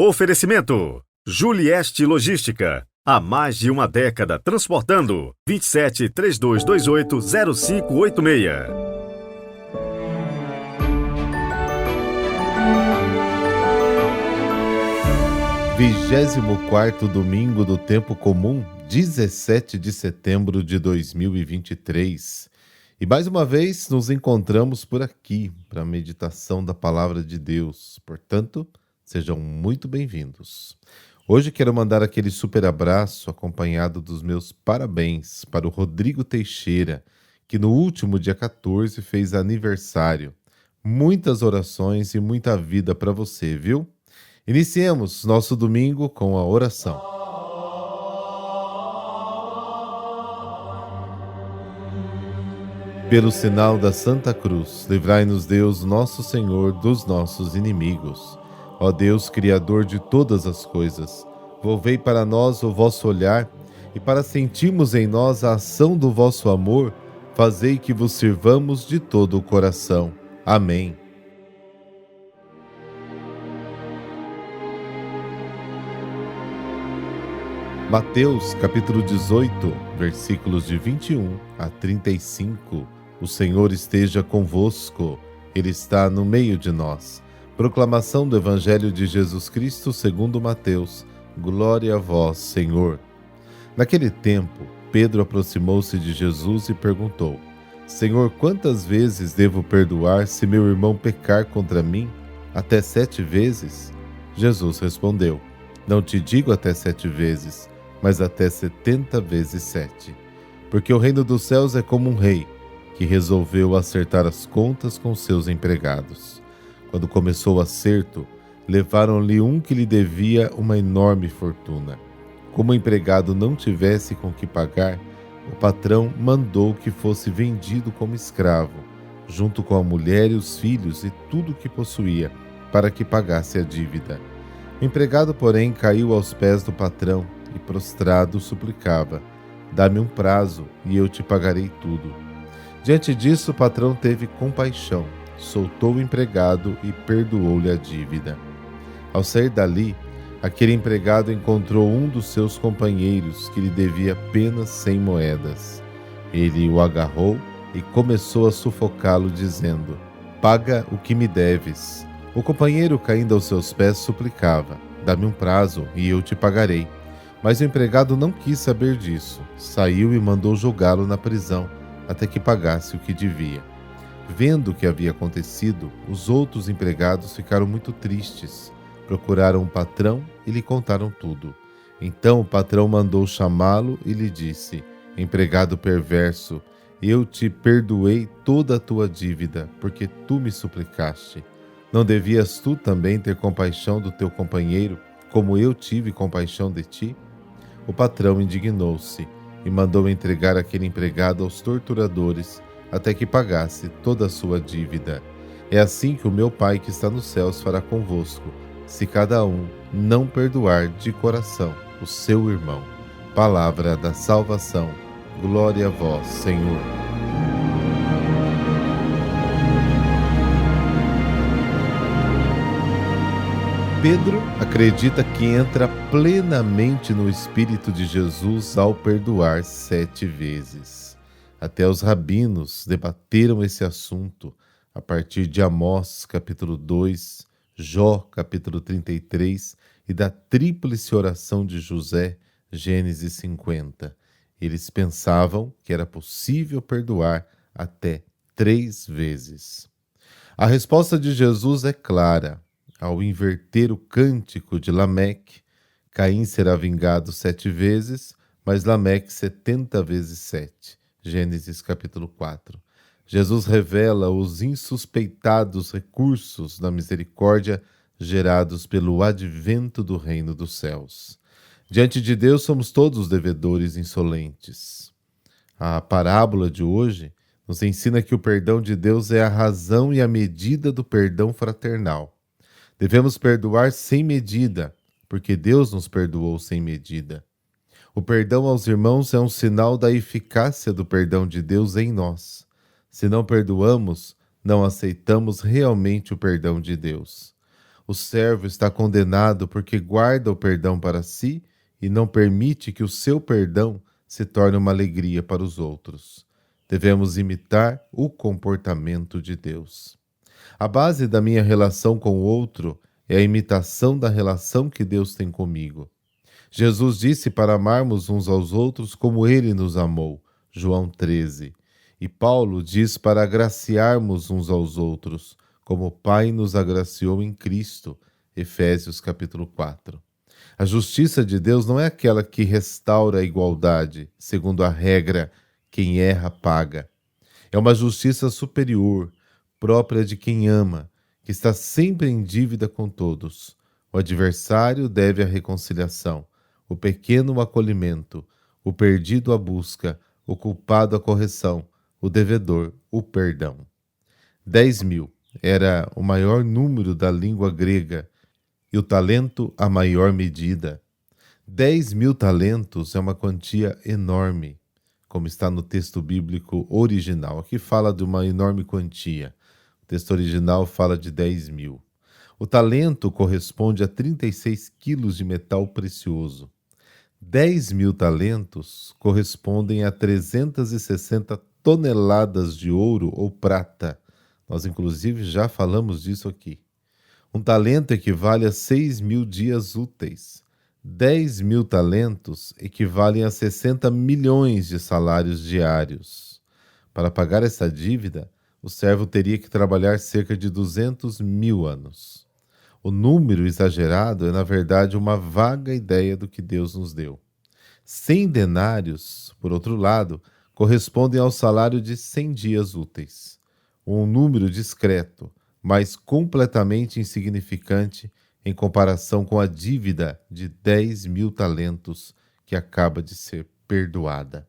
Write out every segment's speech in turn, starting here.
Oferecimento: Julieste Logística. Há mais de uma década transportando. 27 3228 0586. Vigésimo quarto domingo do tempo comum, 17 de setembro de 2023. E mais uma vez nos encontramos por aqui para a meditação da palavra de Deus. Portanto, sejam muito bem-vindos. Hoje quero mandar aquele super abraço acompanhado dos meus parabéns para o Rodrigo Teixeira, que no último dia 14 fez aniversário. Muitas orações e muita vida para você, viu? Iniciemos nosso domingo com a oração. Pelo sinal da Santa Cruz, livrai-nos Deus, nosso Senhor, dos nossos inimigos. Ó Deus, Criador de todas as coisas, volvei para nós o vosso olhar, e para sentirmos em nós a ação do vosso amor, fazei que vos sirvamos de todo o coração. Amém. Mateus, capítulo 18, versículos de 21 a 35. O Senhor esteja convosco, Ele está no meio de nós. Proclamação do Evangelho de Jesus Cristo segundo Mateus. Glória a vós, Senhor. Naquele tempo, Pedro aproximou-se de Jesus e perguntou: Senhor, quantas vezes devo perdoar se meu irmão pecar contra mim? Até 7 vezes? Jesus respondeu: Não te digo até 7 vezes, mas até 70 vezes 7. Porque o reino dos céus é como um rei, que resolveu acertar as contas com seus empregados. Quando começou o acerto, levaram-lhe um que lhe devia uma enorme fortuna. Como o empregado não tivesse com que pagar, o patrão mandou que fosse vendido como escravo, junto com a mulher e os filhos e tudo o que possuía, para que pagasse a dívida. O empregado, porém, caiu aos pés do patrão e, prostrado, suplicava: Dá-me um prazo e eu te pagarei tudo. Diante disso, o patrão teve compaixão, soltou o empregado e perdoou-lhe a dívida. Ao sair dali, aquele empregado encontrou um dos seus companheiros que lhe devia apenas 100 moedas. Ele o agarrou e começou a sufocá-lo, dizendo: Paga o que me deves. O companheiro, caindo aos seus pés, suplicava: Dá-me um prazo e eu te pagarei. Mas o empregado não quis saber disso. Saiu e mandou jogá-lo na prisão, até que pagasse o que devia. Vendo o que havia acontecido, os outros empregados ficaram muito tristes. Procuraram o patrão e lhe contaram tudo. Então o patrão mandou chamá-lo e lhe disse: Empregado perverso, eu te perdoei toda a tua dívida, porque tu me suplicaste. Não devias tu também ter compaixão do teu companheiro, como eu tive compaixão de ti? O patrão indignou-se e mandou entregar aquele empregado aos torturadores, até que pagasse toda a sua dívida. É assim que o meu Pai que está nos céus fará convosco, se cada um não perdoar de coração o seu irmão. Palavra da salvação. Glória a vós, Senhor. Pedro acredita que entra plenamente no Espírito de Jesus ao perdoar 7 vezes. Até os rabinos debateram esse assunto a partir de Amós, capítulo 2, Jó, capítulo 33 e da tríplice oração de José, Gênesis 50. Eles pensavam que era possível perdoar até 3 vezes. A resposta de Jesus é clara. Ao inverter o cântico de Lameque, Caim será vingado 7 vezes, mas Lameque 70 vezes 7. Gênesis capítulo 4. Jesus revela os insuspeitados recursos da misericórdia gerados pelo advento do reino dos céus. Diante de Deus somos todos devedores insolentes. A parábola de hoje nos ensina que o perdão de Deus é a razão e a medida do perdão fraternal. Devemos perdoar sem medida, porque Deus nos perdoou sem medida. O perdão aos irmãos é um sinal da eficácia do perdão de Deus em nós. Se não perdoamos, não aceitamos realmente o perdão de Deus. O servo está condenado porque guarda o perdão para si e não permite que o seu perdão se torne uma alegria para os outros. Devemos imitar o comportamento de Deus. A base da minha relação com o outro é a imitação da relação que Deus tem comigo. Jesus disse para amarmos uns aos outros como Ele nos amou, João 13. E Paulo diz para agraciarmos uns aos outros, como o Pai nos agraciou em Cristo, Efésios capítulo 4. A justiça de Deus não é aquela que restaura a igualdade, segundo a regra, quem erra paga. É uma justiça superior, própria de quem ama, que está sempre em dívida com todos. O adversário deve a reconciliação, o pequeno o acolhimento, o perdido a busca, o culpado a correção, o devedor o perdão. 10.000 era o maior número da língua grega e o talento a maior medida. 10.000 talentos é uma quantia enorme, como está no texto bíblico original. Aqui fala de uma enorme quantia. O texto original fala de 10.000. O talento corresponde a 36 quilos de metal precioso. 10.000 talentos correspondem a 360 toneladas de ouro ou prata. Nós, inclusive, já falamos disso aqui. Um talento equivale a 6.000 dias úteis. 10.000 talentos equivalem a 60 milhões de salários diários. Para pagar essa dívida, o servo teria que trabalhar cerca de 200.000 anos. O número exagerado é, na verdade, uma vaga ideia do que Deus nos deu. 100 denários, por outro lado, correspondem ao salário de 100 dias úteis. Um número discreto, mas completamente insignificante em comparação com a dívida de 10.000 talentos que acaba de ser perdoada.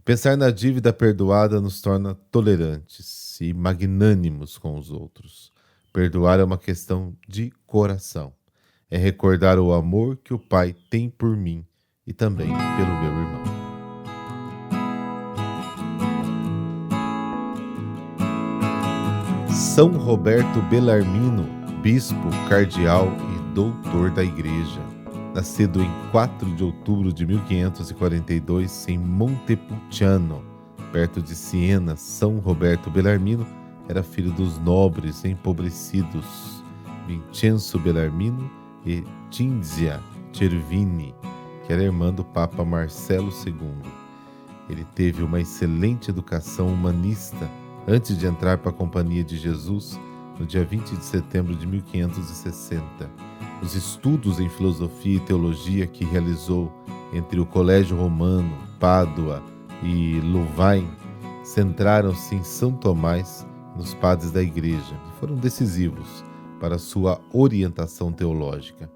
Pensar na dívida perdoada nos torna tolerantes e magnânimos com os outros. Perdoar é uma questão de coração. É recordar o amor que o Pai tem por mim e também pelo meu irmão. São Roberto Bellarmino, bispo, cardeal e doutor da Igreja. Nascido em 4 de outubro de 1542 em Montepulciano, perto de Siena, São Roberto Bellarmino era filho dos nobres empobrecidos Vincenzo Bellarmino e Cinzia Cervini, que era irmã do Papa Marcelo II. Ele teve uma excelente educação humanista antes de entrar para a Companhia de Jesus no dia 20 de setembro de 1560. Os estudos em filosofia e teologia que realizou entre o Colégio Romano, Pádua e Louvain centraram-se em São Tomás e nos padres da Igreja e foram decisivos para sua orientação teológica.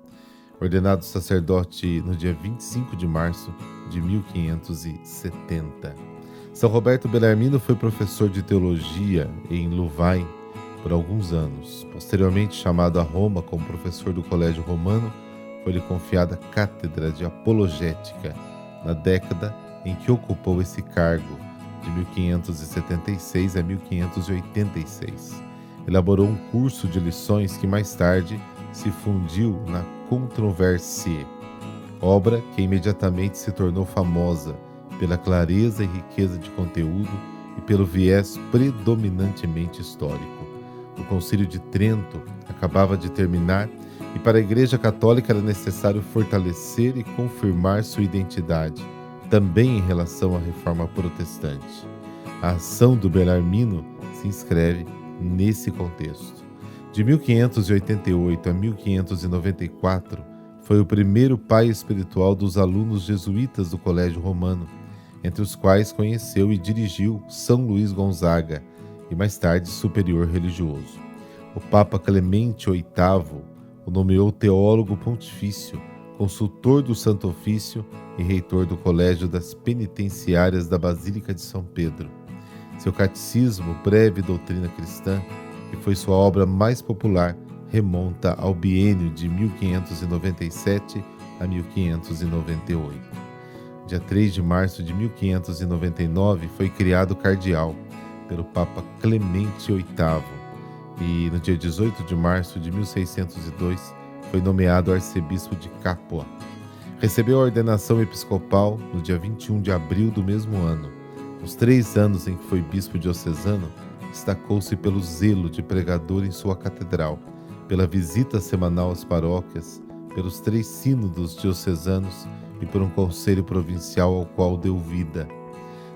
Ordenado sacerdote no dia 25 de março de 1570. São Roberto Bellarmino foi professor de teologia em Louvain por alguns anos. Posteriormente chamado a Roma como professor do Colégio Romano, foi-lhe confiada a cátedra de apologética na década em que ocupou esse cargo, de 1576 a 1586. Elaborou um curso de lições que mais tarde se fundiu na Controversie, obra que imediatamente se tornou famosa pela clareza e riqueza de conteúdo e pelo viés predominantemente histórico. O Concílio de Trento acabava de terminar e para a Igreja Católica era necessário fortalecer e confirmar sua identidade, também em relação à Reforma Protestante. A ação do Bellarmino se inscreve nesse contexto. De 1588 a 1594, foi o primeiro pai espiritual dos alunos jesuítas do Colégio Romano, entre os quais conheceu e dirigiu São Luís Gonzaga, e mais tarde superior religioso. O Papa Clemente VIII o nomeou teólogo pontifício, consultor do Santo Ofício e reitor do Colégio das Penitenciárias da Basílica de São Pedro. Seu Catecismo, Breve Doutrina Cristã, que foi sua obra mais popular, remonta ao biênio de 1597 a 1598. Dia 3 de março de 1599 foi criado cardeal pelo Papa Clemente VIII e no dia 18 de março de 1602 foi nomeado arcebispo de Capua. Recebeu a ordenação episcopal no dia 21 de abril do mesmo ano. Nos 3 anos em que foi bispo diocesano, destacou-se pelo zelo de pregador em sua catedral, pela visita semanal às paróquias, pelos 3 sínodos diocesanos e por um conselho provincial ao qual deu vida.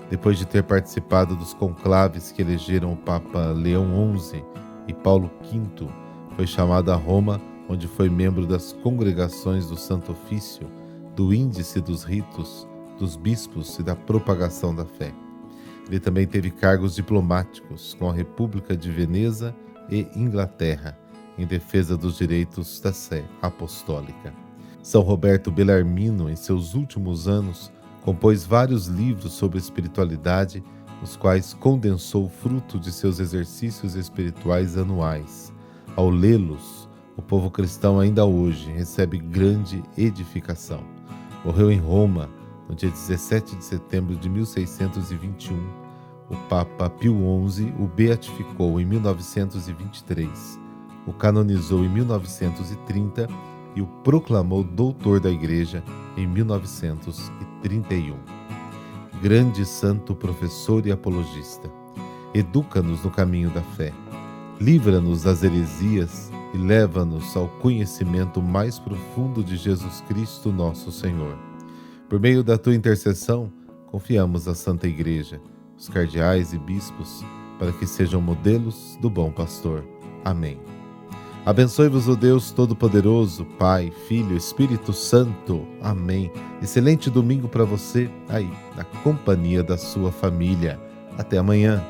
Depois de ter participado dos conclaves que elegeram o Papa Leão XI e Paulo V, foi chamado a Roma, onde foi membro das congregações do Santo Ofício, do Índice dos Ritos, dos bispos e da propagação da fé. Ele também teve cargos diplomáticos com a República de Veneza e Inglaterra, em defesa dos direitos da Sé Apostólica. São Roberto Bellarmino, em seus últimos anos, compôs vários livros sobre espiritualidade, nos quais condensou o fruto de seus exercícios espirituais anuais. Ao lê-los, o povo cristão ainda hoje recebe grande edificação. Morreu em Roma, no dia 17 de setembro de 1621. O Papa Pio XI o beatificou em 1923, o canonizou em 1930 e o proclamou doutor da Igreja em 1931. Grande santo professor e apologista, educa-nos no caminho da fé, livra-nos das heresias e leva-nos ao conhecimento mais profundo de Jesus Cristo, nosso Senhor. Por meio da tua intercessão, confiamos à Santa Igreja, os cardeais e bispos, para que sejam modelos do bom pastor. Amém. Abençoe-vos o Deus Todo-Poderoso, Pai, Filho, Espírito Santo. Amém. Excelente domingo para você aí, na companhia da sua família. Até amanhã.